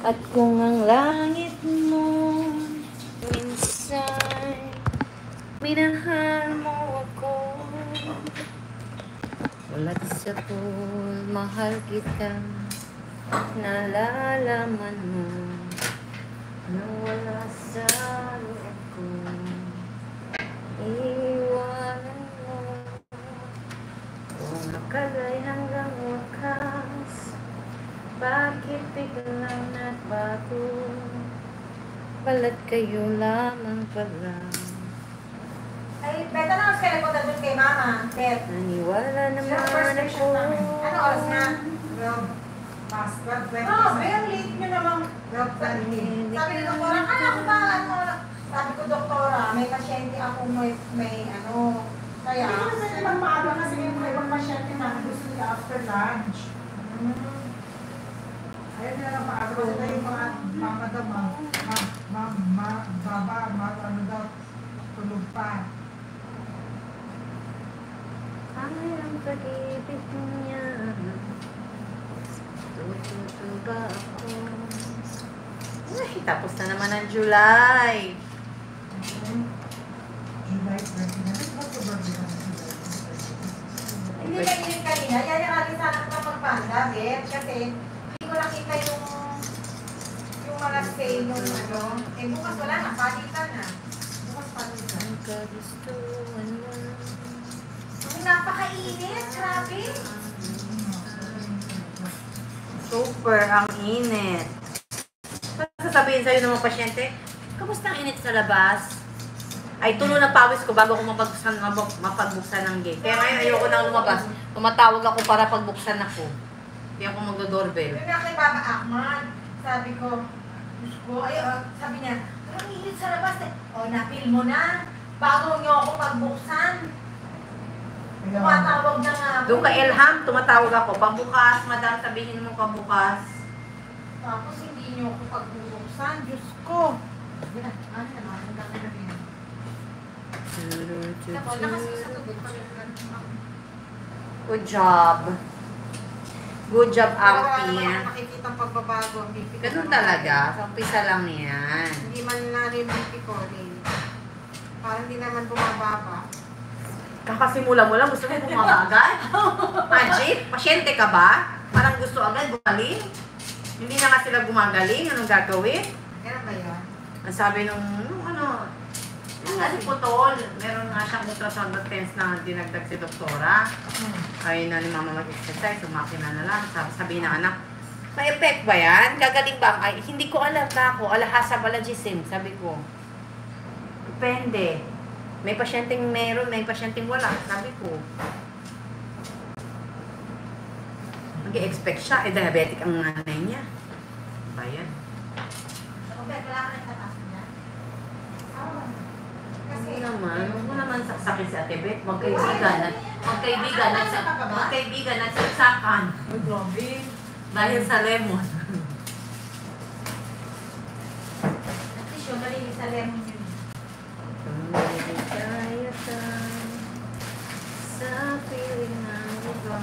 At kung ang langit mo minsan minahal mo ako, ulat sa pool, mahal kita, nalalaman mo na wala sa loob ko, iwanan mo. Kung nakalay hanggang wakas, bakit biglang nagbago? Balat kayo lamang pala. Ay, beta na kasi nagpunta doon kay Mama. Bet. Naniwala naman ako. Ano oras na? Past 12:20. Oh, very late nyo namang. 12:20. Sabi ni Doktora, ko ba? Sabi ko, Doktora, may pasyente ako may ano. Kaya. Hindi ko na naman maaga kasi may ibang pasyente na gusto niya after lunch. Ayun na lang maaga kasi na yung mga damang. Ano daw, tulog pa. Ay, ang pag-ibig niya. Tututuba ako. Ay, tapos na naman ang July. July 29. Ba't ba birthday ka na July 29? Hindi na yun kanina. Yan yung aking sana ko na pagpanda, Bet. Kasi hindi ko nakita yung mga sale nung ano. Eh, bukas wala na. Palitan na. Bukas palitan. Ang kagustuhan mo. Ang napakainit. Grabe. Super ang init. Sasabihin sa'yo ng mga pasyente, kamusta ang init sa labas? Ay, tulo na pawis ko bago ako mapagbuksan ng gate. Kaya ngayon ayoko nang lumabas. Tumatawag ako para pagbuksan ako. Hindi ako magdo-doorbell. Yung na kay Papa Ahmad, sabi ko, sabi niya, ang init sa labas. O, napil mo na. Bago niyo ako pagbuksan. Tumatawag na nga ako. Doon ka Elham, tumatawag ako. Pabukas, madam, sabihin mo pabukas. Tapos hindi niyo ako pagbubuksan. Diyos ko. Ano naman, ang dami na rin. Good job. Good job, Ampie. Makikita ang pagbabago. Ganun talaga. Sa umpisa lang yan. Hindi man narinig ko rin. Parang hindi naman bumababa. Kakasimula mo lang, gusto mo bumaba agad? Ajit, pasyente ka ba? Parang gusto agad gumaling? Hindi na nga sila gumagaling. Anong gagawin? Kaya ba yan? Ang sabi nung yung nga si Putol, meron nga siyang ultrasound attempts na dinagdag si doktora. Ay na ni mama mag-exercise, sumakina na lang. Sabi ng anak, may effect ba yan? Gagaling ba? Ay, hindi ko alam na ako. Alahasa balagisim, sabi ko. Depende. May pasyenteng meron, may pasyenteng wala, sabi ko. Mag-expect siya, diabetic ang nanay niya. Ba yan? Wala ka nagtataas niya? Kasi naman, huwag mo naman saksakin si Ate Beth. Magkaibigan, nagsaksakan. Ay, grabe. Dahil sa lemon. At least yung malinis sa lemon yun. Kaya ka sa piling ng iba.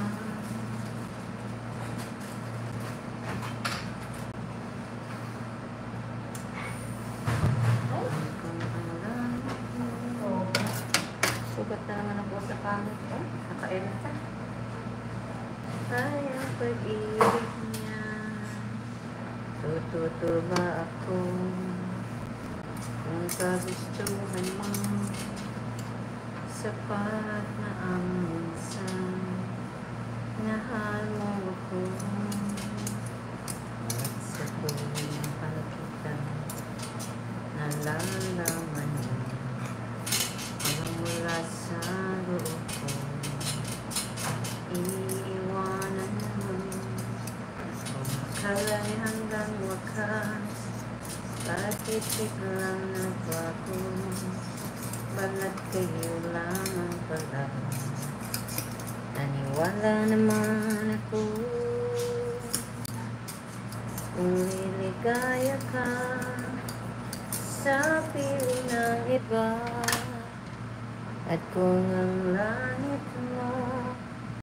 Sugat na naman ako sa pangit ko. Naka-edit. Ay, ang pag-ibig niya. Tututuba ako. Kung kagustuhan mo, sapat na ang minsan. Nahal mo ako. At sa tuwing mahal kita, nalalaman mo. Mula sa loob ko, iiwanan mo. Kung makalay hanggang wakas, bakit biglang nagbago? Balat kayo lamang pala. Naniwala naman ako. Kung liligaya ka sa piling ng iba, at kung ang langit mo